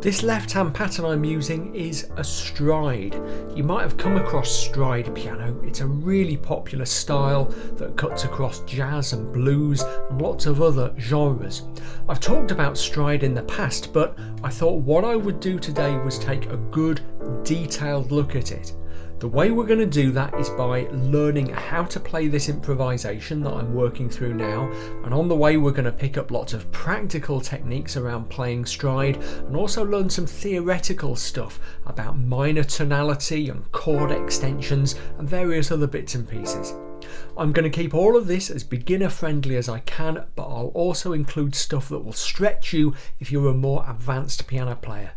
This left hand pattern I'm using is a stride. You might have come across stride piano. It's a really popular style that cuts across jazz and blues and lots of other genres. I've talked about stride in the past, but I thought what I would do today was take a good detailed look at it. The way we're going to do that is by learning how to play this improvisation that I'm working through now, and on the way we're going to pick up lots of practical techniques around playing stride and also learn some theoretical stuff about minor tonality and chord extensions and various other bits and pieces. I'm going to keep all of this as beginner friendly as I can, but I'll also include stuff that will stretch you if you're a more advanced piano player.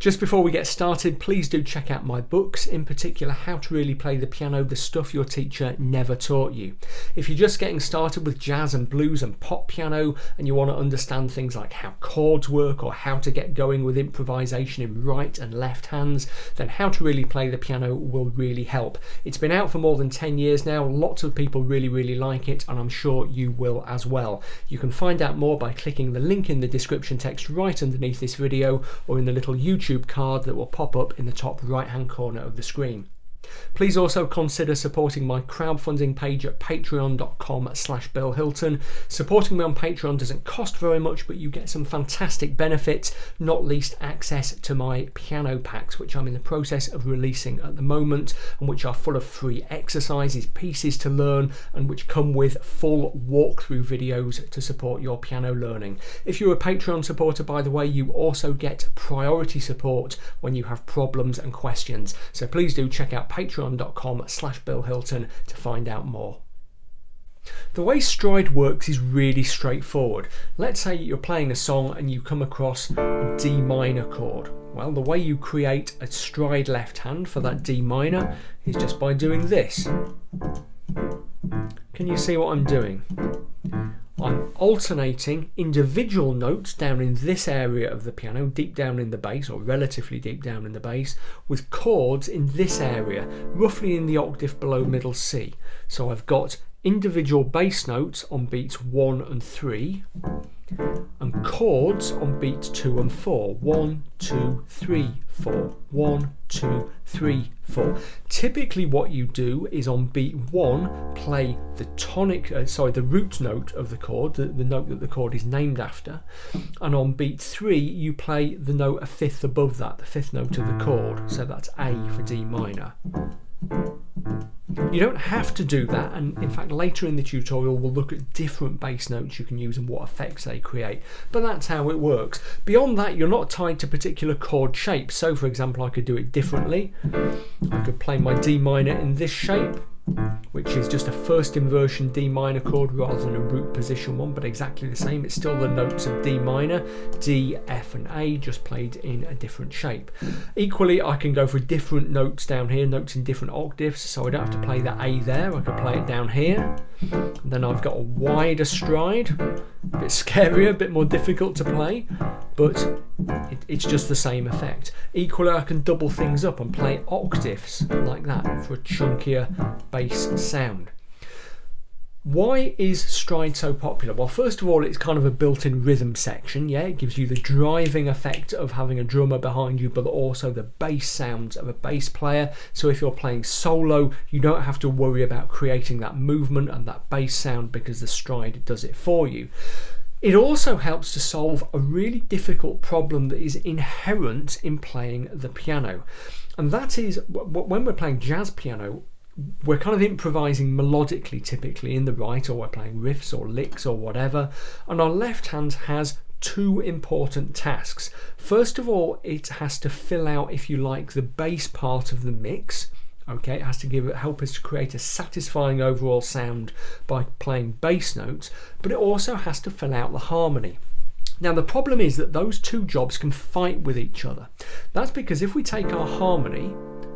Just before we get started, please do check out my books, in particular How to Really Play the Piano, the Stuff Your Teacher Never Taught You. If you're just getting started with jazz and blues and pop piano and you want to understand things like how chords work or how to get going with improvisation in right and left hands, then How to Really Play the Piano will really help. It's been out for more than 10 years now, lots of people really like it, and I'm sure you will as well. You can find out more by clicking the link in the description text right underneath this video or in the little YouTube card that will pop up in the top right hand corner of the screen. Please also consider supporting my crowdfunding page at patreon.com/BillHilton. Supporting me on Patreon doesn't cost very much, but you get some fantastic benefits, not least access to my piano packs, which I'm in the process of releasing at the moment, and which are full of free exercises, pieces to learn, and which come with full walkthrough videos to support your piano learning. If you're a Patreon supporter, by the way, you also get priority support when you have problems and questions. So please do check out patreon.com/BillHilton to find out more. The way stride works is really straightforward. Let's say you're playing a song and you come across a D minor chord. Well, the way you create a stride left hand for that D minor is just by doing this. Can you see what I'm doing? I'm alternating individual notes down in this area of the piano, deep down in the bass, or relatively deep down in the bass, with chords in this area, roughly in the octave below middle C. So I've got individual bass notes on beats 1 and 3, and chords on beats 2 and 4. 1, 2, 3, 4. 1, 2, 3, 4. Typically what you do is on beat 1 play the the root note of the chord, the note that the chord is named after, and on beat 3 you play the note a fifth above that, the fifth note of the chord, so that's A for D minor. You don't have to do that, and in fact later in the tutorial we'll look at different bass notes you can use and what effects they create, but that's how it works. Beyond that, you're not tied to particular chord shapes. So for example, I could do it differently. I could play my D minor in this shape, which is just a first inversion D minor chord rather than a root position one, but exactly the same. It's still the notes of D minor, D, F and A, just played in a different shape. Equally, I can go for different notes down here, notes in different octaves, so I don't have to play the A there, I could play it down here. And then I've got a wider stride, a bit scarier, a bit more difficult to play, but it's just the same effect. Equally, I can double things up and play octaves like that for a chunkier bass sound. Why is stride so popular? Well, first of all, it's kind of a built-in rhythm section. Yeah, it gives you the driving effect of having a drummer behind you, but also the bass sounds of a bass player. So if you're playing solo, you don't have to worry about creating that movement and that bass sound because the stride does it for you. It also helps to solve a really difficult problem that is inherent in playing the piano. And that is, when we're playing jazz piano, we're kind of improvising melodically typically in the right, or we're playing riffs or licks or whatever, and our left hand has two important tasks. First of all, it has to fill out, if you like, the bass part of the mix. Okay, it has to help us to create a satisfying overall sound by playing bass notes, but it also has to fill out the harmony. Now the problem is that those two jobs can fight with each other. That's because if we take our harmony,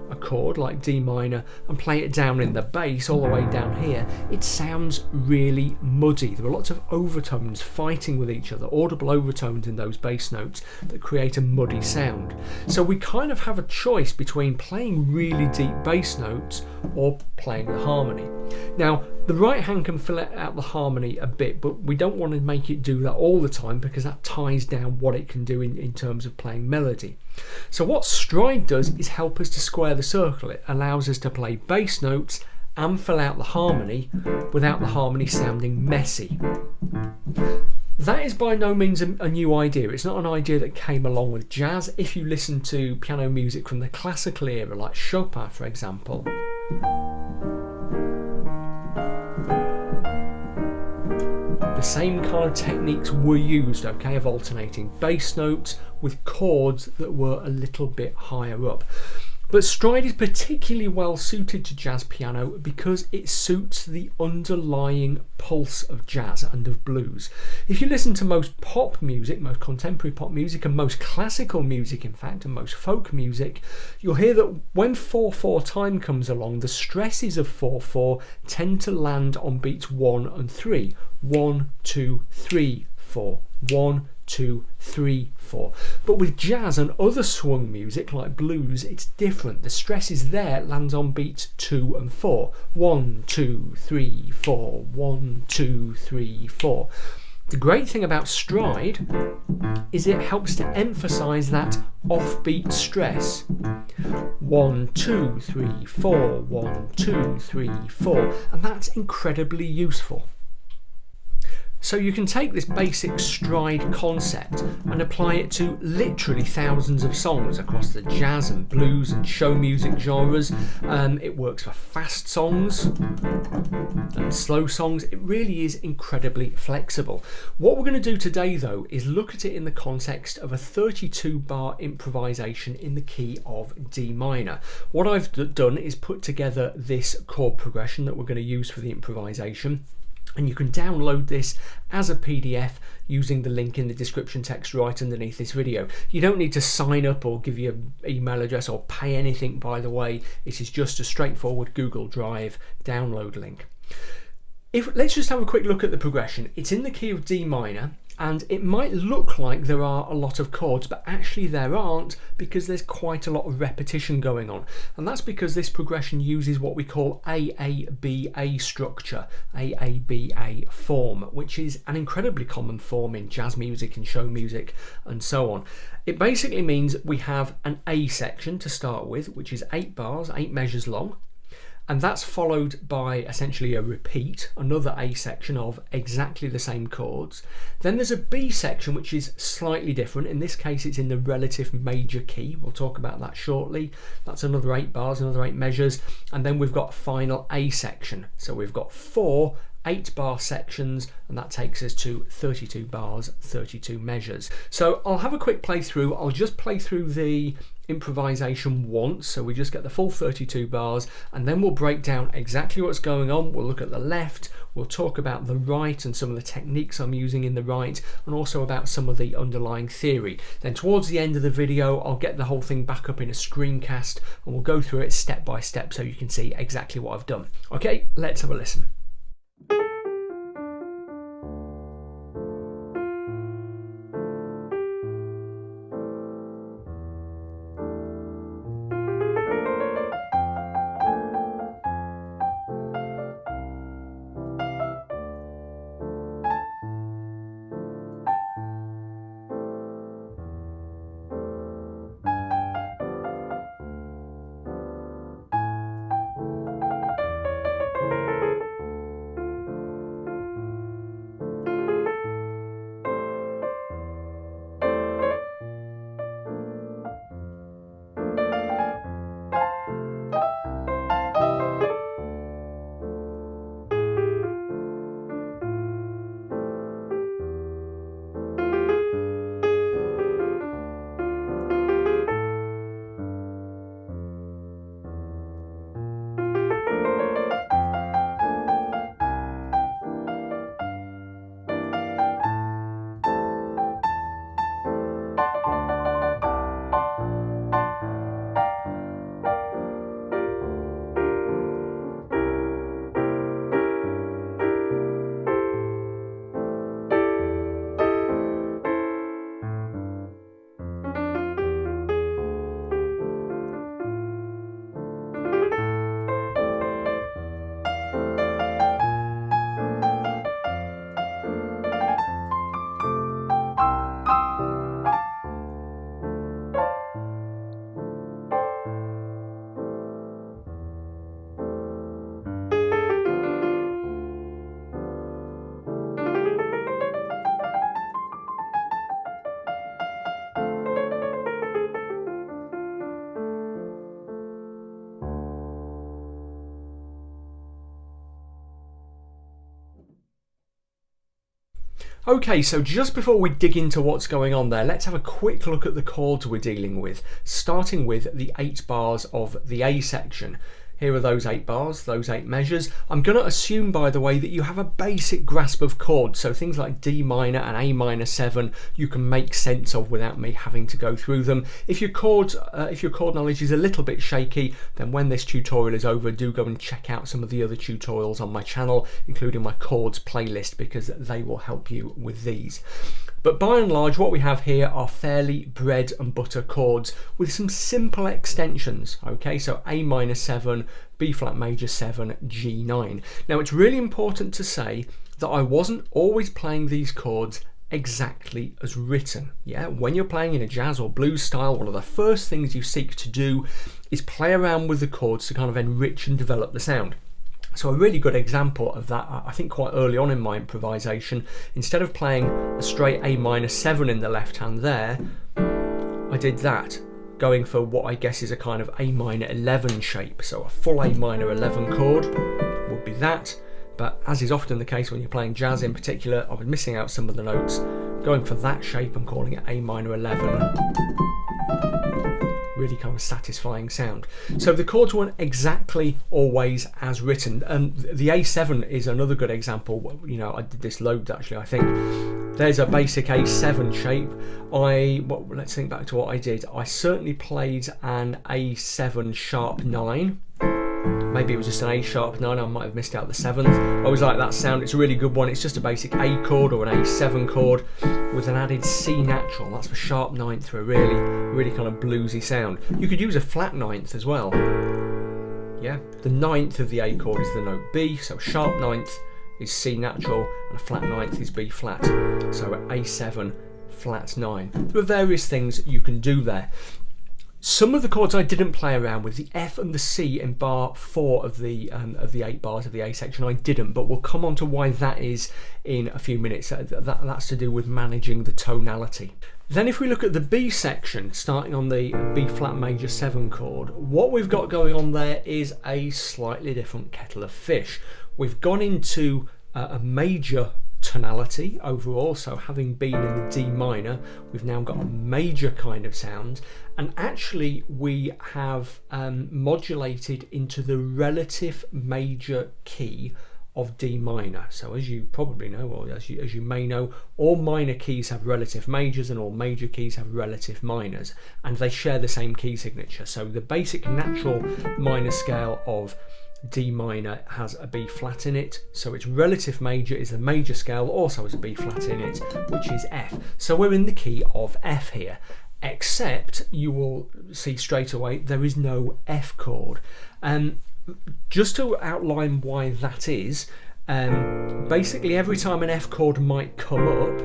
a chord like D minor, and play it down in the bass all the way down here, it sounds really muddy. There are lots of overtones fighting with each other, audible overtones in those bass notes that create a muddy sound. So we kind of have a choice between playing really deep bass notes or playing the harmony. Now The right hand can fill out the harmony a bit, but we don't want to make it do that all the time because that ties down what it can do in terms of playing melody. So what stride does is help us to square the circle. It allows us to play bass notes and fill out the harmony without the harmony sounding messy. That is by no means a new idea. It's not an idea that came along with jazz. If you listen to piano music from the classical era, like Chopin for example, the same kind of techniques were used, okay, of alternating bass notes with chords that were a little bit higher up. But stride is particularly well suited to jazz piano because it suits the underlying pulse of jazz and of blues. If you listen to most pop music, most contemporary pop music, and most classical music in fact, and most folk music, you'll hear that when 4/4 time comes along, the stresses of 4/4 tend to land on beats 1 and 3. 1, 2, 3, 4. 1, 2, 3, 4. But with jazz and other swung music like blues, it's different. The stresses there lands on beats 2 and 4. 1, 2, 3, 4. 1, 2, 3, 4. The great thing about stride is it helps to emphasize that offbeat stress. 1, 2, 3, 4. 1, 2, 3, 4. And that's incredibly useful. So you can take this basic stride concept and apply it to literally thousands of songs across the jazz and blues and show music genres. It works for fast songs and slow songs. It really is incredibly flexible. What we're going to do today though is look at it in the context of a 32-bar improvisation in the key of D minor. What I've done is put together this chord progression that we're going to use for the improvisation. And you can download this as a PDF using the link in the description text right underneath this video. You don't need to sign up or give your email address or pay anything, by the way. It is just a straightforward Google Drive download link. Let's just have a quick look at the progression. It's in the key of D minor, and it might look like there are a lot of chords, but actually there aren't, because there's quite a lot of repetition going on. And that's because this progression uses what we call AABA structure, AABA form, which is an incredibly common form in jazz music and show music and so on. It basically means we have an A section to start with, which is 8 bars, 8 measures long. And that's followed by essentially a repeat, another A section of exactly the same chords. Then there's a B section which is slightly different. In this case it's in the relative major key. We'll talk about that shortly. That's another 8 bars, another 8 measures. And then we've got a final A section. So we've got 4 8-bar sections, and that takes us to 32 bars, 32 measures. So I'll have a quick playthrough. I'll just play through the improvisation once, so we just get the full 32 bars, and then we'll break down exactly what's going on. We'll look at the left, we'll talk about the right and some of the techniques I'm using in the right, and also about some of the underlying theory. Then towards the end of the video I'll get the whole thing back up in a screencast and we'll go through it step by step so you can see exactly what I've done. Okay, let's have a listen. Okay, so just before we dig into what's going on there, let's have a quick look at the chords we're dealing with, starting with the 8 bars of the A section. Here are those 8 bars, those 8 measures. I'm going to assume, by the way, that you have a basic grasp of chords, so things like D minor and A minor 7 you can make sense of without me having to go through them. If your chord knowledge is a little bit shaky, then when this tutorial is over, do go and check out some of the other tutorials on my channel, including my chords playlist, because they will help you with these. But by and large, what we have here are fairly bread and butter chords with some simple extensions. Okay, so A minor 7, B flat major 7, G9. Now it's really important to say that I wasn't always playing these chords exactly as written. Yeah, when you're playing in a jazz or blues style, one of the first things you seek to do is play around with the chords to kind of enrich and develop the sound. So a really good example of that, I think quite early on in my improvisation, instead of playing a straight A minor 7 in the left hand there, I did that, going for what I guess is a kind of A minor 11 shape. So a full A minor 11 chord would be that, but as is often the case when you're playing jazz in particular, I was missing out some of the notes, going for that shape and calling it A minor 11. Really kind of satisfying sound. So the chords weren't exactly always as written, and the A7 is another good example. You know, I did this loads actually. I think there's a basic A7 shape. Let's think back to what I did. I certainly played an A7 sharp 9. Maybe it was just an A sharp 9, I might have missed out the 7th. I always like that sound, it's a really good one. It's just a basic A chord or an A7 chord with an added C natural. That's for sharp 9th for a really kind of bluesy sound. You could use a flat 9th as well. Yeah, the 9th of the A chord is the note B, so sharp 9th is C natural and a flat 9th is B flat. So A7 flat 9. There are various things you can do there. Some of the chords I didn't play around with, the F and the C in bar 4 of the 8 bars of the A section, I didn't, but we'll come on to why that is in a few minutes. That's to do with managing the tonality. Then if we look at the B section, starting on the B flat major 7 chord, what we've got going on there is a slightly different kettle of fish. We've gone into a major tonality overall, so having been in the D minor, we've now got a major kind of sound, and actually we have modulated into the relative major key of D minor. So as you probably know, or as you may know, all minor keys have relative majors and all major keys have relative minors, and they share the same key signature. So the basic natural minor scale of D minor has a B flat in it, so its relative major is the major scale, also has a B flat in it, which is F. So we're in the key of F here, except you will see straight away there is no F chord. Just to outline why that is, basically every time an F chord might come up,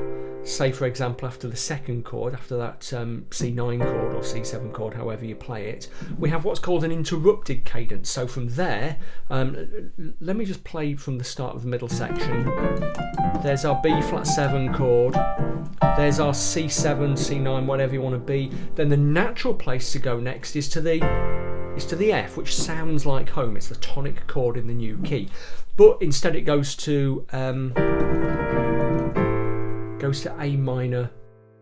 say for example after the second chord, after that C9 chord or C7 chord, however you play it, we have what's called an interrupted cadence. So from there, let me just play from the start of the middle section. There's our B flat 7 chord, there's our C7, C9, whatever you want to be. Then the natural place to go next is to the F, which sounds like home. It's the tonic chord in the new key, but instead it goes to A minor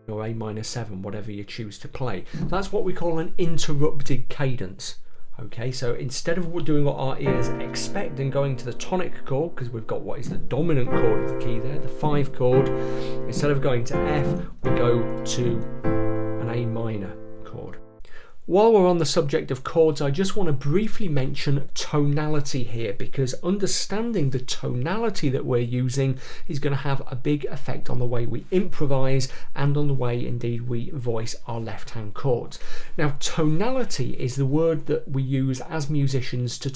or A minor 7, whatever you choose to play. That's what we call an interrupted cadence. Okay, so instead of doing what our ears expect and going to the tonic chord, because we've got what is the dominant chord of the key there, the 5 chord, instead of going to F, we go to an A minor chord. While we're on the subject of chords, I just want to briefly mention tonality here, because understanding the tonality that we're using is going to have a big effect on the way we improvise and on the way indeed we voice our left hand chords. Now, tonality is the word that we use as musicians to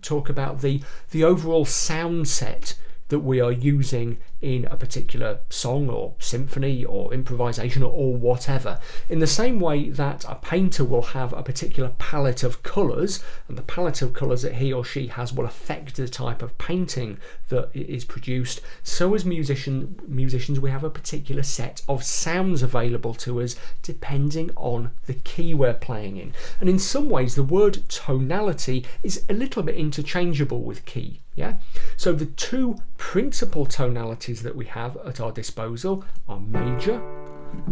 talk about the overall sound set that we are using in a particular song or symphony or improvisation or whatever. In the same way that a painter will have a particular palette of colours, and the palette of colours that he or she has will affect the type of painting that is produced, so as musicians we have a particular set of sounds available to us depending on the key we're playing in. And in some ways the word tonality is a little bit interchangeable with key. Yeah, so the two principal tonalities that we have at our disposal are major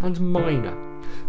and minor,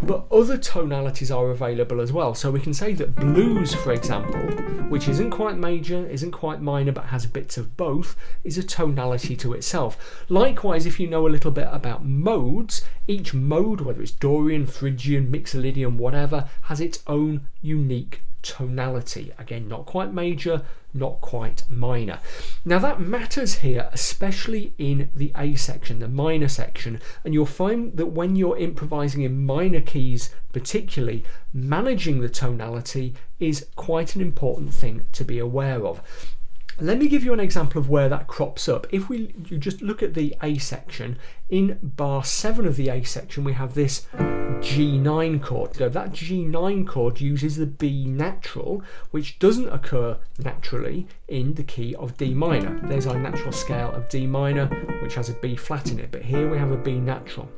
but other tonalities are available as well. So we can say that blues, for example, which isn't quite major, isn't quite minor, but has bits of both, is a tonality to itself. Likewise, if you know a little bit about modes, each mode, whether it's Dorian, Phrygian, Mixolydian, whatever, has its own unique tonality. Again, not quite major, not quite minor. Now that matters here, especially in the A section, the minor section, and you'll find that when you're improvising in minor keys particularly, managing the tonality is quite an important thing to be aware of. Let me give you an example of where that crops up. If you just look at the A section, in bar 7 of the A section we have this G9 chord. So that G9 chord uses the B natural, which doesn't occur naturally in the key of D minor. There's our natural scale of D minor, which has a B flat in it, but here we have a B natural.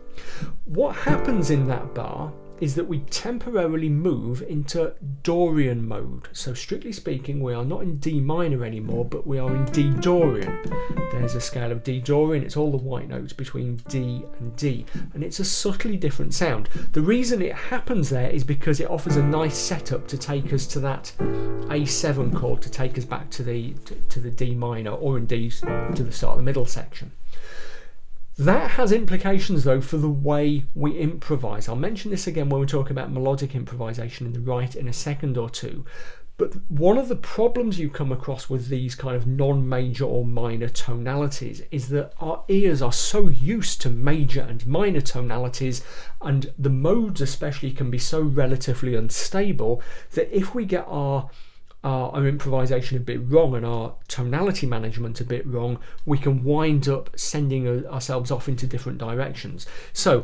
What happens in that bar is that we temporarily move into Dorian mode. So strictly speaking, we are not in D minor anymore, but we are in D Dorian. There's a scale of D Dorian, it's all the white notes between D and D, and it's a subtly different sound. The reason it happens there is because it offers a nice setup to take us to that A7 chord, to take us back to the D minor, or indeed to the start of the middle section. That has implications though for the way we improvise. I'll mention this again when we talk about melodic improvisation in the right in a second or two. But one of the problems you come across with these kind of non-major or minor tonalities is that our ears are so used to major and minor tonalities, and the modes especially can be so relatively unstable, that if we get our improvisation a bit wrong and our tonality management a bit wrong, we can wind up sending ourselves off into different directions. So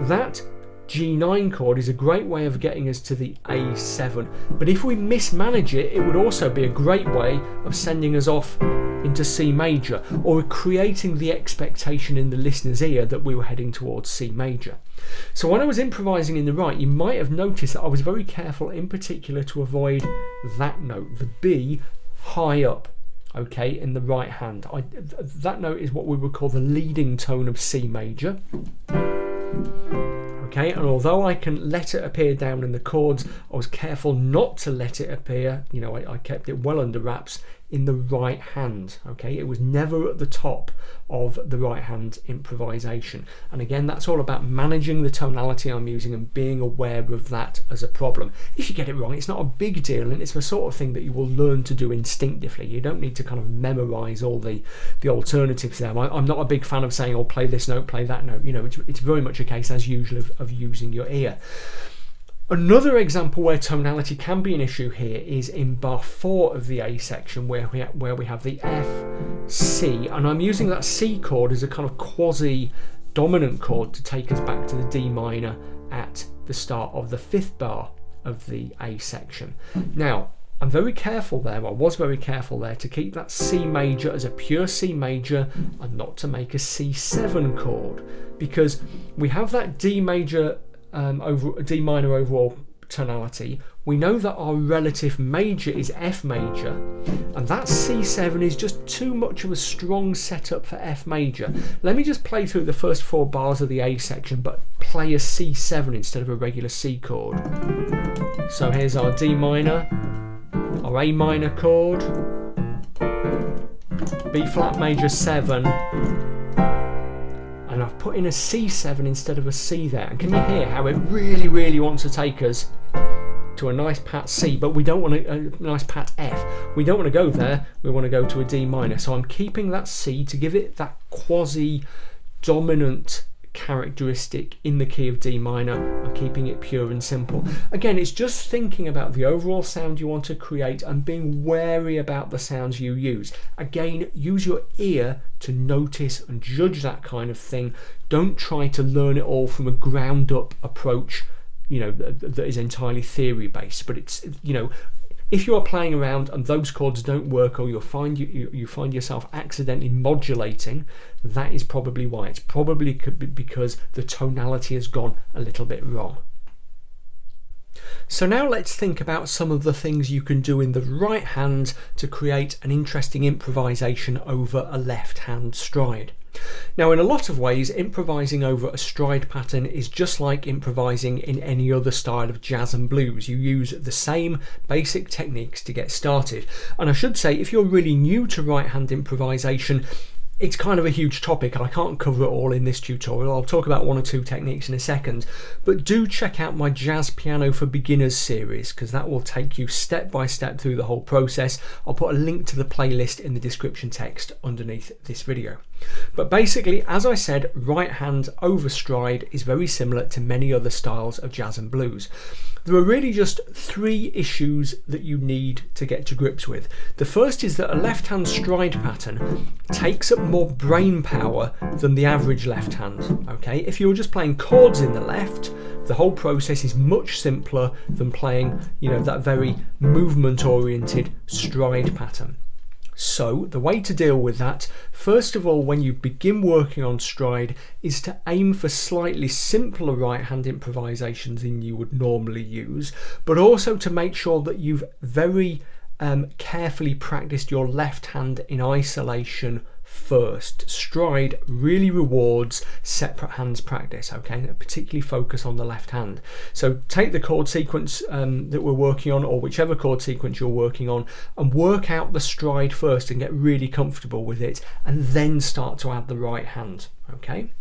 that G9 chord is a great way of getting us to the A7, but if we mismanage it, it would also be a great way of sending us off into C major, or creating the expectation in the listener's ear that we were heading towards C major. So when I was improvising in the right, you might have noticed that I was very careful in particular to avoid that note, the B, high up, okay, in the right hand. That note is what we would call the leading tone of C major. Okay, and although I can let it appear down in the chords, I was careful not to let it appear, you know, I kept it well under wraps in the right hand. Okay, it was never at the top of the right hand improvisation. And again, that's all about managing the tonality I'm using and being aware of that as a problem. If you get it wrong, it's not a big deal, and it's the sort of thing that you will learn to do instinctively. You don't need to kind of memorize all the alternatives there. I'm not a big fan of saying, oh, play this note, play that note. You know, it's very much a case as usual of using your ear. Another example where tonality can be an issue here is in bar 4 of the A section, where we have the F, C, and I'm using that C chord as a kind of quasi-dominant chord to take us back to the D minor at the start of the 5th bar of the A section. Now, I'm very careful there, I was very careful there, to keep that C major as a pure C major and not to make a C7 chord, because we have that D major D minor overall tonality. We know that our relative major is F major, and that C7 is just too much of a strong setup for F major. Let me just play through the first 4 bars of the A section, but play a C7 instead of a regular C chord. So here's our D minor, our A minor chord, B flat major 7, and I've put in a C7 instead of a C there. And can you hear how it really, really wants to take us to a nice pat C, but we don't want a nice pat F. We don't want to go there, we want to go to a D minor. So I'm keeping that C to give it that quasi-dominant characteristic in the key of D minor. I'm keeping it pure and simple. Again, it's just thinking about the overall sound you want to create and being wary about the sounds you use. Again, use your ear to notice and judge that kind of thing. Don't try to learn it all from a ground up approach, you know, that is entirely theory based. But it's, you know, if you are playing around and those chords don't work, or you find yourself accidentally modulating, that is probably why. It's probably because the tonality has gone a little bit wrong. So now let's think about some of the things you can do in the right hand to create an interesting improvisation over a left hand stride. Now, in a lot of ways, improvising over a stride pattern is just like improvising in any other style of jazz and blues. You use the same basic techniques to get started. And I should say, if you're really new to right hand improvisation, it's kind of a huge topic and I can't cover it all in this tutorial. I'll talk about one or two techniques in a second, but do check out my Jazz Piano for Beginners series because that will take you step by step through the whole process. I'll put a link to the playlist in the description text underneath this video. But basically, as I said, right hand over stride is very similar to many other styles of jazz and blues. There are really just three issues that you need to get to grips with. The first is that a left hand stride pattern takes up more brain power than the average left hand. Okay, if you're just playing chords in the left, the whole process is much simpler than playing, that very movement oriented stride pattern. So the way to deal with that, first of all, when you begin working on stride, is to aim for slightly simpler right hand improvisations than you would normally use, but also to make sure that you've very carefully practiced your left hand in isolation first. Stride really rewards separate hands practice, okay, particularly focus on the left hand. So take the chord sequence that we're working on, or whichever chord sequence you're working on, and work out the stride first and get really comfortable with it, and then start to add the right hand. Okay.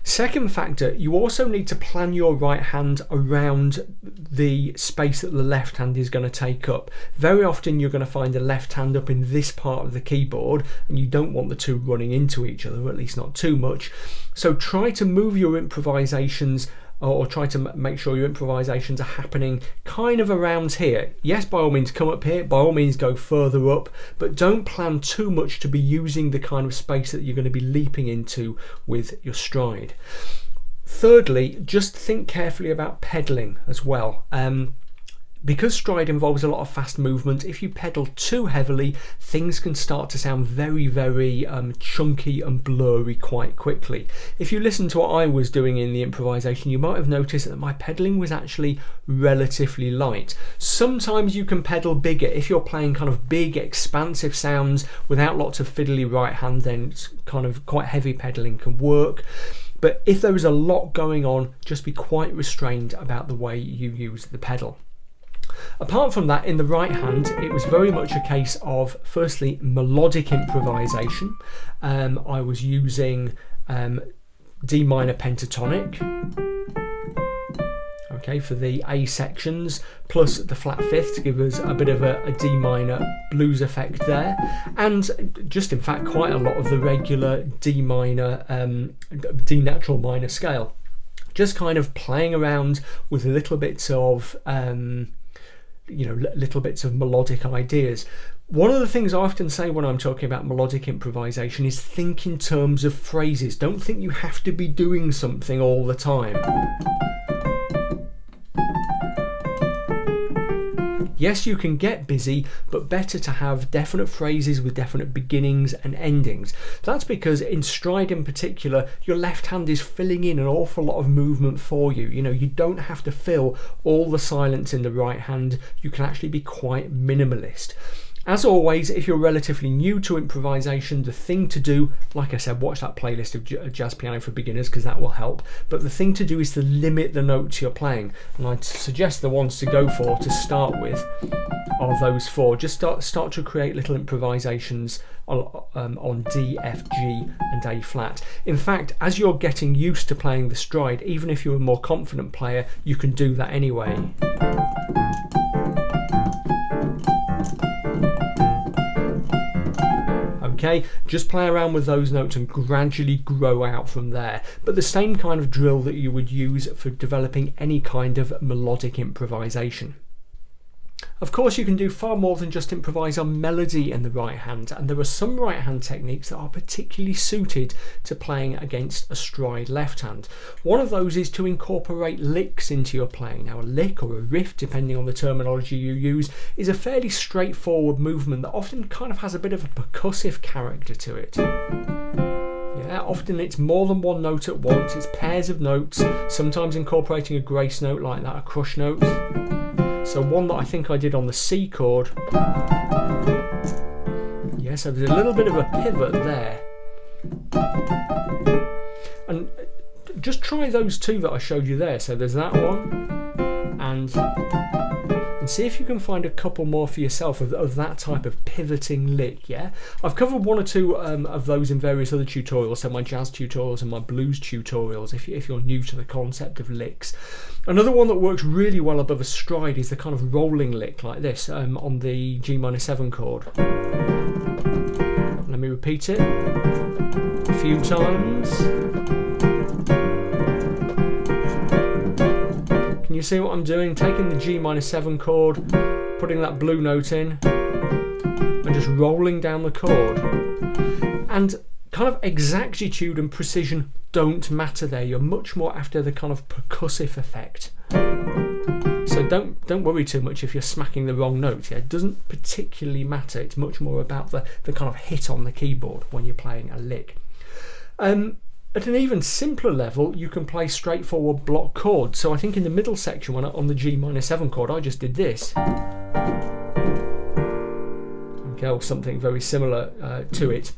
Second factor, you also need to plan your right hand around the space that the left hand is going to take up. Very often you're going to find the left hand up in this part of the keyboard and you don't want the two running into each other, or at least not too much. So try to move your improvisations, or try to make sure your improvisations are happening kind of around here. Yes, by all means come up here, by all means go further up, but don't plan too much to be using the kind of space that you're going to be leaping into with your stride. Thirdly, just think carefully about pedaling as well. Because stride involves a lot of fast movement, if you pedal too heavily, things can start to sound very, very chunky and blurry quite quickly. If you listen to what I was doing in the improvisation, you might have noticed that my pedaling was actually relatively light. Sometimes you can pedal bigger. If you're playing kind of big, expansive sounds without lots of fiddly right hand, then it's kind of quite heavy pedaling can work. But if there is a lot going on, just be quite restrained about the way you use the pedal. Apart from that, in the right hand, it was very much a case of, firstly, melodic improvisation. I was using D minor pentatonic, okay, for the A sections, plus the flat fifth to give us a bit of a D minor blues effect there, and just in fact quite a lot of the regular D minor, D natural minor scale. Just kind of playing around with little bits of little bits of melodic ideas. One of the things I often say when I'm talking about melodic improvisation is think in terms of phrases. Don't think you have to be doing something all the time. Yes, you can get busy, but better to have definite phrases with definite beginnings and endings. That's because in stride in particular, your left hand is filling in an awful lot of movement for you. You don't have to fill all the silence in the right hand. You can actually be quite minimalist. As always, if you're relatively new to improvisation, the thing to do, like I said, watch that playlist of Jazz Piano for Beginners because that will help. But the thing to do is to limit the notes you're playing. And I'd suggest the ones to go for to start with are those four. Just start to create little improvisations on D, F, G and A flat. In fact, as you're getting used to playing the stride, even if you're a more confident player, you can do that anyway. Okay, just play around with those notes and gradually grow out from there. But the same kind of drill that you would use for developing any kind of melodic improvisation. Of course, you can do far more than just improvise on melody in the right hand, and there are some right hand techniques that are particularly suited to playing against a stride left hand. One of those is to incorporate licks into your playing. Now, a lick or a riff, depending on the terminology you use, is a fairly straightforward movement that often kind of has a bit of a percussive character to it. Yeah, often it's more than one note at once, it's pairs of notes, sometimes incorporating a grace note like that, a crush note. So one that I think I did on the C chord. Yeah, so there's a little bit of a pivot there. And just try those two that I showed you there. So there's that one, and see if you can find a couple more for yourself of that type of pivoting lick. Yeah, I've covered one or two of those in various other tutorials, so my jazz tutorials and my blues tutorials, if you're new to the concept of licks. Another one that works really well above a stride is the kind of rolling lick like this on the G minor 7 chord. Let me repeat it a few times. Can you see what I'm doing? Taking the G minor 7 chord, putting that blue note in, and just rolling down the chord. And kind of exactitude and precision don't matter there. You're much more after the kind of percussive effect. So don't worry too much if you're smacking the wrong note. Yeah, it doesn't particularly matter. It's much more about the kind of hit on the keyboard when you're playing a lick. At an even simpler level, you can play straightforward block chords. So I think in the middle section, when on the G minor 7 chord, I just did this. Okay, or something very similar to it.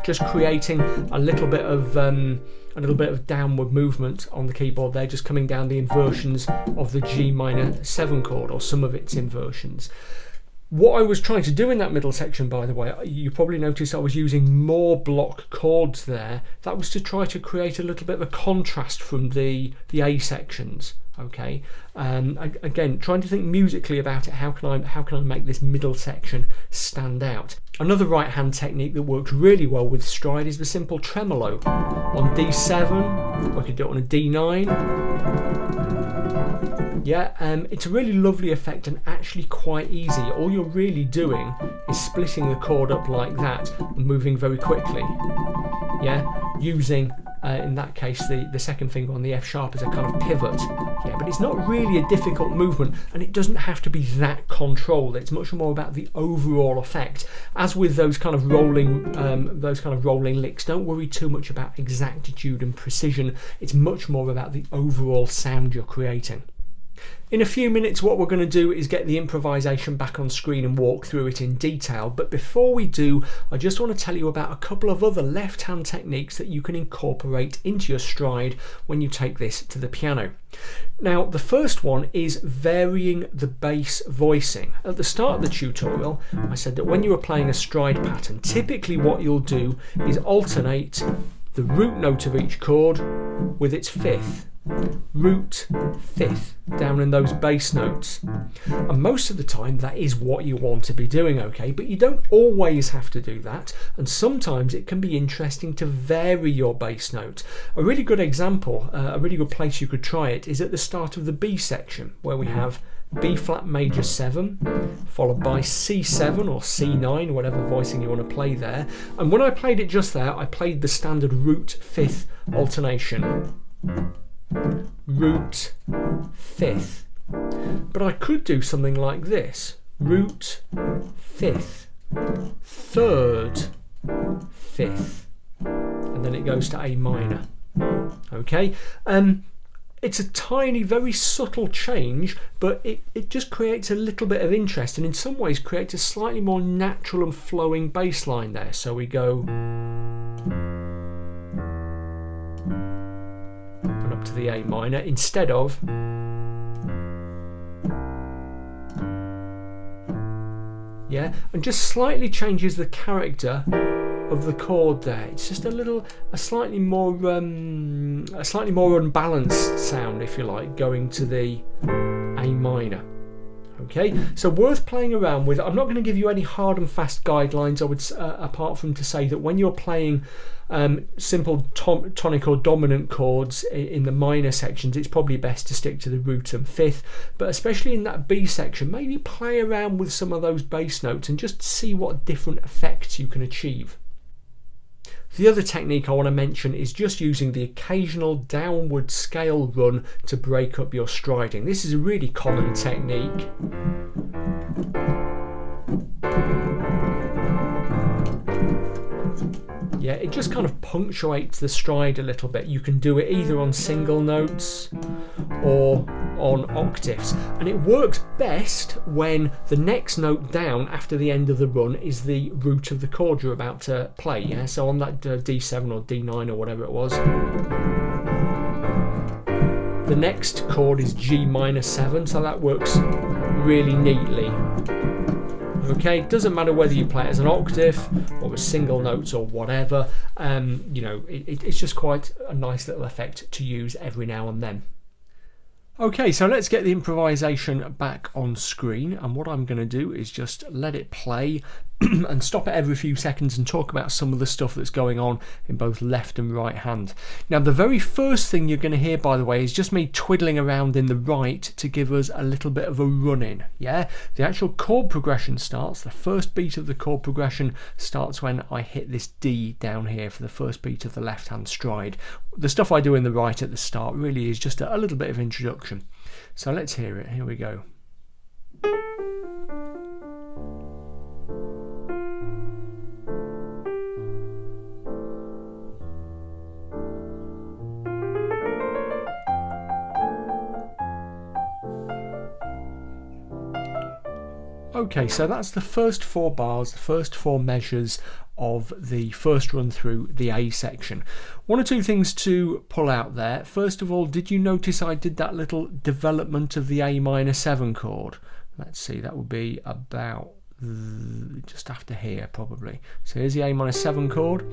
Just creating a little bit of downward movement on the keyboard there, just coming down the inversions of the G minor 7 chord, or some of its inversions. What I was trying to do in that middle section, by the way, you probably noticed I was using more block chords there. That was to try to create a little bit of a contrast from the A sections. Okay, again, trying to think musically about it. How can I make this middle section stand out? Another right hand technique that works really well with stride is the simple tremolo on D7. I could do it on a D9. Yeah, it's a really lovely effect and actually quite easy. All you're really doing is splitting the chord up like that and moving very quickly. Yeah, using in that case the second finger on the F sharp as a kind of pivot. Yeah, but it's not really a difficult movement, and it doesn't have to be that controlled. It's much more about the overall effect. As with those kind of rolling licks, don't worry too much about exactitude and precision. It's much more about the overall sound you're creating. In a few minutes, what we're going to do is get the improvisation back on screen and walk through it in detail. But before we do, I just want to tell you about a couple of other left-hand techniques that you can incorporate into your stride when you take this to the piano. Now, the first one is varying the bass voicing. At the start of the tutorial, I said that when you are playing a stride pattern, typically what you'll do is alternate the root note of each chord with its fifth. Root, fifth, down in those bass notes. And most of the time that is what you want to be doing, okay? But you don't always have to do that, and sometimes it can be interesting to vary your bass note. A really good example, a really good place you could try it is at the start of the B section, where we have B flat major 7 followed by C7 or C9, whatever voicing you want to play there. And when I played it just there, I played the standard root fifth alternation. Root, fifth. But I could do something like this. Root, fifth, third, fifth. And then it goes to A minor. Okay? It's a tiny, very subtle change, but it just creates a little bit of interest, and in some ways creates a slightly more natural and flowing bass line there. So we go to the A minor instead of and just slightly changes the character of the chord there. It's just a slightly more unbalanced sound, if you like, going to the A minor. Okay, so worth playing around with. I'm not going to give you any hard and fast guidelines, I would apart from to say that when you're playing simple tonic or dominant chords in the minor sections, it's probably best to stick to the root and fifth, but especially in that B section, maybe play around with some of those bass notes and just see what different effects you can achieve. The other technique I want to mention is just using the occasional downward scale run to break up your striding. This is a really common technique. Yeah, it just kind of punctuates the stride a little bit. You can do it either on single notes or on octaves, and it works best when the next note down after the end of the run is the root of the chord you're about to play. Yeah, so on that D7 or D9 or whatever it was, the next chord is G minor 7, so that works really neatly. Okay, it doesn't matter whether you play it as an octave or with single notes or whatever, you know, it's just quite a nice little effect to use every now and then. Okay, so let's get the improvisation back on screen, and what I'm going to do is just let it play and stop it every few seconds and talk about some of the stuff that's going on in both left and right hand. Now, the very first thing you're going to hear, by the way, is just me twiddling around in the right to give us a little bit of a run-in. Yeah, the actual chord progression starts, the first beat of the chord progression starts when I hit this D down here for the first beat of the left hand stride. The stuff I do in the right at the start really is just a little bit of introduction. So let's hear it. Here we go. Okay, so that's the first 4 bars, the first 4 measures of the first run through the A section. One or two things to pull out there. First of all, did you notice I did that little development of the A minor 7 chord? Let's see, that would be about just after here probably. So here's the A minor 7 chord.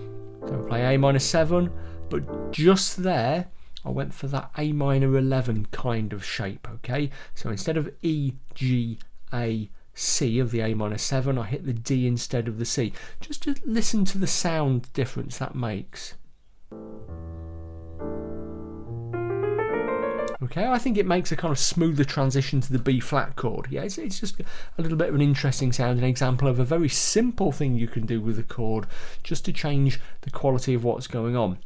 So I play A minor 7, but just there I went for that A minor 11 kind of shape, okay? So instead of E, G, A, C of the A minor 7, I hit the D instead of the C. Just to listen to the sound difference that makes. Okay, I think it makes a kind of smoother transition to the B flat chord. Yeah, it's just a little bit of an interesting sound, an example of a very simple thing you can do with a chord just to change the quality of what's going on.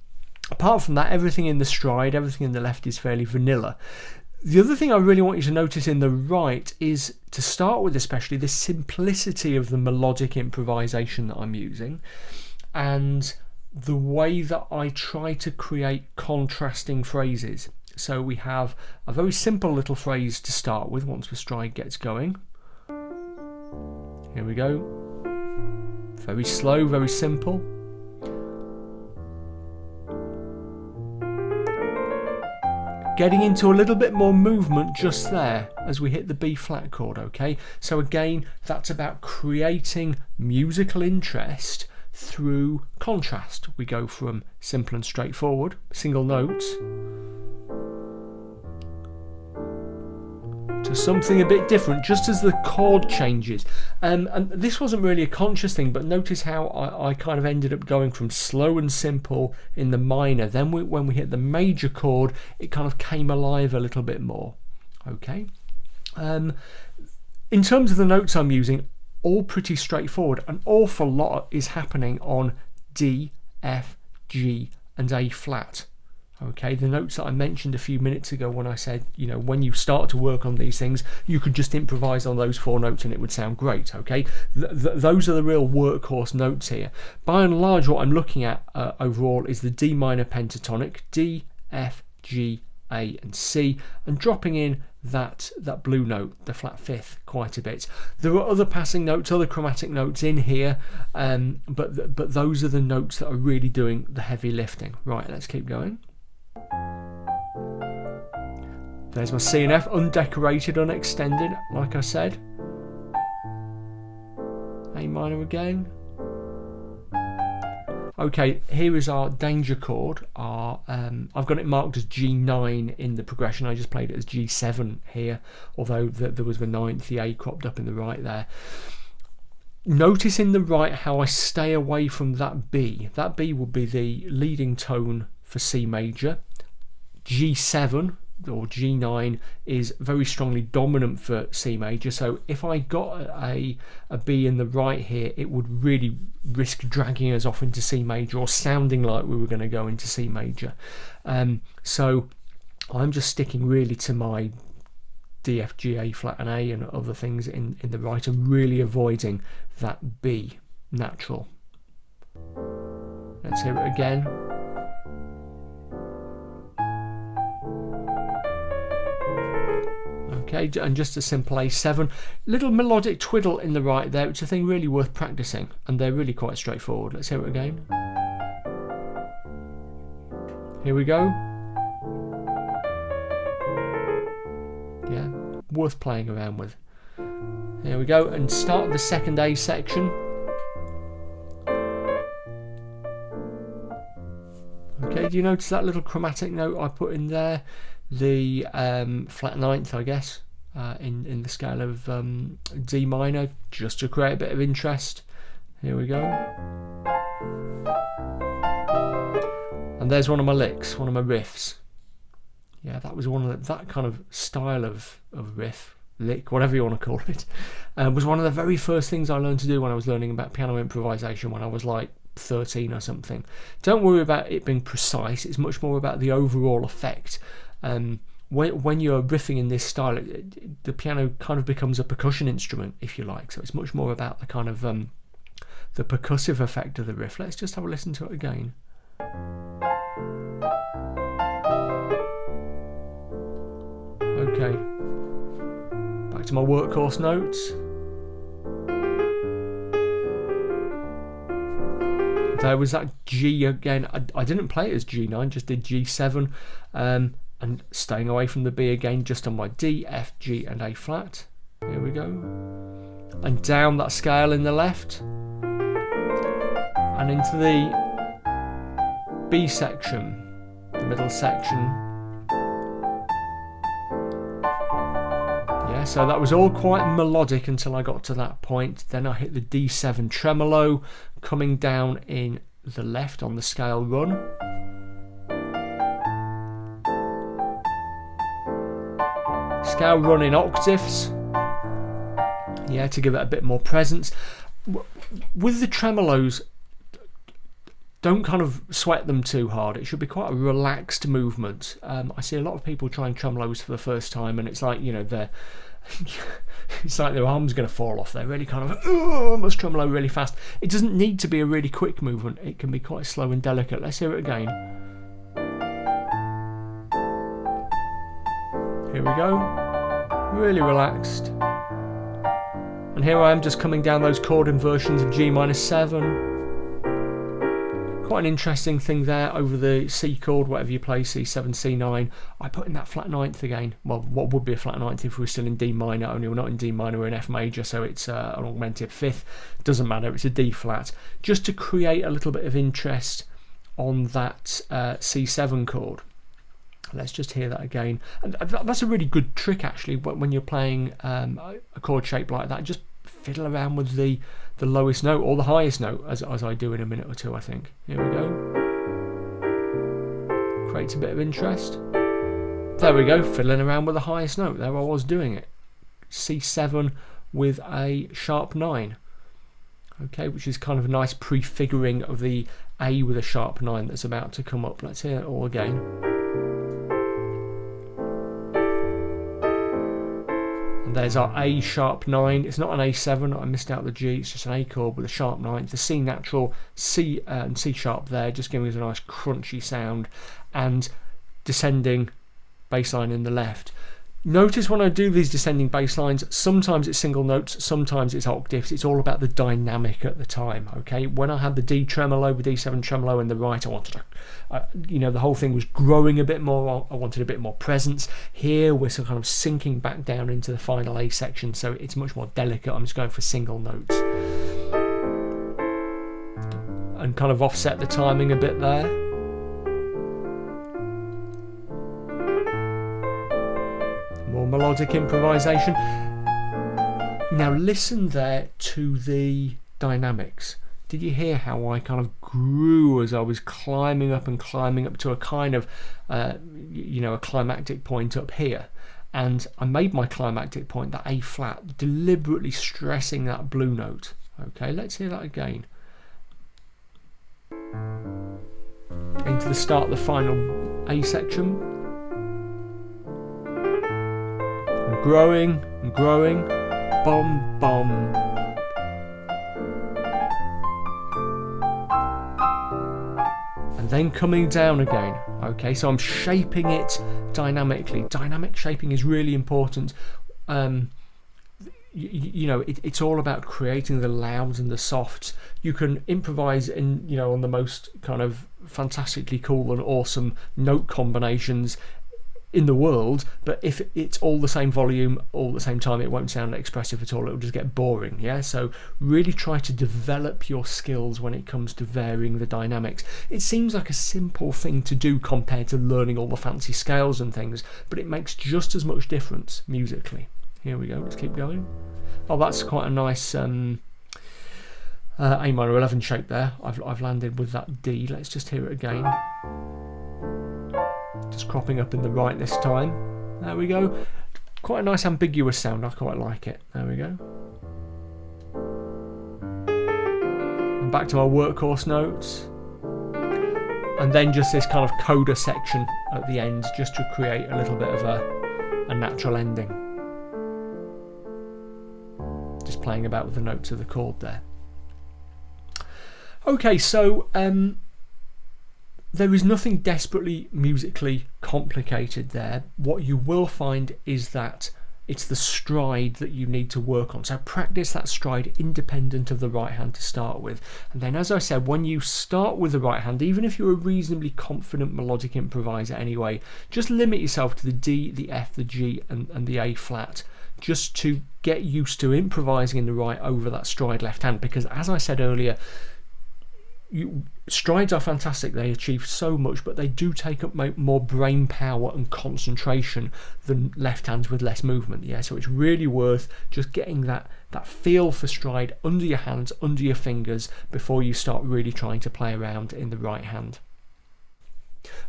Apart from that, everything in the stride, everything in the left is fairly vanilla. The other thing I really want you to notice in the right is, to start with especially, the simplicity of the melodic improvisation that I'm using and the way that I try to create contrasting phrases. So we have a very simple little phrase to start with once the stride gets going. Here we go. Very slow, very simple. Getting into a little bit more movement just there as we hit the B flat chord, okay? So again, that's about creating musical interest through contrast. We go from simple and straightforward, single notes, to something a bit different, just as the chord changes. And this wasn't really a conscious thing, but notice how I kind of ended up going from slow and simple in the minor. Then when we hit the major chord, it kind of came alive a little bit more. Okay. In terms of the notes I'm using, all pretty straightforward. An awful lot is happening on D, F, G, and A flat. Okay, the notes that I mentioned a few minutes ago when I said, you know, when you start to work on these things, you could just improvise on those 4 notes and it would sound great, okay? Those are the real workhorse notes here. By and large, what I'm looking at overall is the D minor pentatonic, D, F, G, A and C, and dropping in that blue note, the flat 5th, quite a bit. There are other passing notes, other chromatic notes in here, but those are the notes that are really doing the heavy lifting. Right, let's keep going. There's my C and F, undecorated, unextended, like I said. A minor again. Okay, here is our danger chord. I've got it marked as G9 in the progression. I just played it as G7 here, although there was the 9th, the A cropped up in the right there. Notice in the right how I stay away from that B. That B would be the leading tone for C major. G7 or G9 is very strongly dominant for C major, so if I got a B in the right here, it would really risk dragging us off into C major or sounding like we were going to go into C major. So I'm just sticking really to my D, F, G, A flat and A and other things in the right, and really avoiding that B natural. Let's hear it again. Okay, and just a simple A7. Little melodic twiddle in the right there, which I think really worth practicing, and they're really quite straightforward. Let's hear it again. Here we go. Yeah, worth playing around with. Here we go, and start the second A section. Okay, do you notice that little chromatic note I put in there? The flat ninth, I guess, in the scale of D minor, just to create a bit of interest. Here we go. And there's one of my licks, one of my riffs. Yeah, that was one of that kind of style of riff, lick, whatever you want to call it, was one of the very first things I learned to do when I was learning about piano improvisation when I was like 13 or something. Don't worry about it being precise, it's much more about the overall effect. When you're riffing in this style, the piano kind of becomes a percussion instrument, if you like, so it's much more about the kind of the percussive effect of the riff. Let's just have a listen to it again. Okay, back to my workhorse notes. There was that G again. I didn't play it as G9, just did G7, and staying away from the B again, just on my D, F, G and A flat. Here we go. And down that scale in the left and into the B section, the middle section. Yeah, so that was all quite melodic until I got to that point. Then I hit the D7 tremolo, coming down in the left on the scale run. Scale run in octaves. Yeah, to give it a bit more presence. With the tremolos, don't kind of sweat them too hard. It should be quite a relaxed movement. I see a lot of people trying tremolos for the first time, and it's like, you know, they're it's like their arm's going to fall off. They're really kind of must tremolo really fast. It doesn't need to be a really quick movement. It can be quite slow and delicate. Let's hear it again. Here we go. Really relaxed. And here I am just coming down those chord inversions of G minus 7. Quite an interesting thing there over the C chord, whatever you play, C7, C9. I put in that flat ninth again. Well, what would be a flat ninth if we were still in D minor, only we're not in D minor, we're in F major, so it's an augmented fifth. Doesn't matter, it's a D flat. Just to create a little bit of interest on that C7 chord. Let's just hear that again. And that's a really good trick, actually, when you're playing a chord shape like that. Just fiddle around with the lowest note or the highest note, as I do in a minute or two, I think. Here we go. Creates a bit of interest. There we go, fiddling around with the highest note. There I was doing it. C7 with a sharp 9. Okay, which is kind of a nice prefiguring of the A with a sharp 9 that's about to come up. Let's hear it all again. There's our A sharp 9. It's not an A7, I missed out the G, it's just an A chord with a sharp 9. The C natural, C and C sharp there, just giving us a nice crunchy sound, and descending bass line in the left. Notice when I do these descending bass lines, sometimes it's single notes, sometimes it's octaves. It's all about the dynamic at the time, okay? When I had the D tremolo with D7 tremolo in the right, I wanted to, you know, the whole thing was growing a bit more. I wanted a bit more presence. Here we're sort of kind of sinking back down into the final A section, so it's much more delicate. I'm just going for single notes. And kind of offset the timing a bit there. More melodic improvisation. Now listen there to the dynamics. Did you hear how I kind of grew as I was climbing up to a kind of, you know, a climactic point up here? And I made my climactic point, that A flat, deliberately stressing that blue note. Okay, let's hear that again. Into the start of the final A section. And growing and growing. Bum, bum. and then coming down again. Okay, so I'm shaping it dynamically. Dynamic shaping is really important. You know, it's all about creating the louds and the softs. You can improvise in, you know, on the most kind of fantastically cool and awesome note combinations in the world, but if it's all the same volume all at the same time, it won't sound expressive at all. It'll just get boring. Yeah, so really try to develop your skills when it comes to varying the dynamics. It seems like a simple thing to do compared to learning all the fancy scales and things, but it makes just as much difference musically. Here we go, let's keep going. Oh, that's quite a nice A minor 11 shape there. I've landed with that D. Let's just hear it again. Just cropping up in the right this time. There we go. Quite a nice ambiguous sound, I quite like it. There we go. And back to my workhorse notes. And then just this kind of coda section at the end, just to create a little bit of a natural ending. Just playing about with the notes of the chord there. Okay, so there is nothing desperately musically complicated there. What you will find is that it's the stride that you need to work on. So practice that stride independent of the right hand to start with. And then, as I said, when you start with the right hand, even if you're a reasonably confident melodic improviser anyway, just limit yourself to the D, the F, the G and the A flat, just to get used to improvising in the right over that stride left hand. Because as I said earlier, strides are fantastic, they achieve so much, but they do take up more brain power and concentration than left hands with less movement. Yeah, so it's really worth just getting that feel for stride under your hands, under your fingers, before you start really trying to play around in the right hand.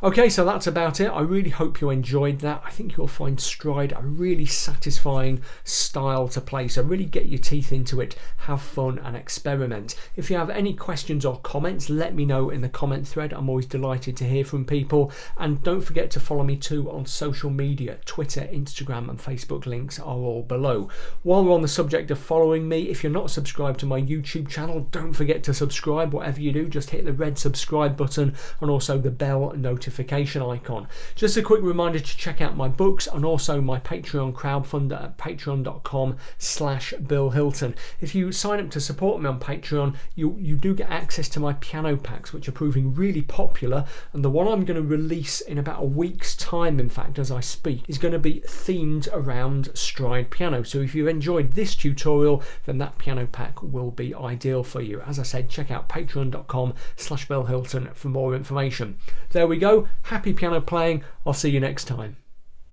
Okay, so that's about it. I really hope you enjoyed that. I think you'll find stride a really satisfying style to play, so really get your teeth into it, have fun and experiment. If you have any questions or comments, let me know in the comment thread. I'm always delighted to hear from people. And don't forget to follow me too on social media. Twitter, Instagram and Facebook links are all below. While we're on the subject of following me, if you're not subscribed to my YouTube channel, don't forget to subscribe. Whatever you do, just hit the red subscribe button and also the bell notification icon. Just a quick reminder to check out my books and also my Patreon crowdfunder at patreon.com/Bill Hilton. If you sign up to support me on Patreon, you do get access to my piano packs, which are proving really popular, and the one I'm going to release in about a week's time, in fact, as I speak, is going to be themed around stride piano. So if you've enjoyed this tutorial, then that piano pack will be ideal for you. As I said, check out patreon.com/Bill Hilton for more information. There we go. Happy piano playing. I'll see you next time.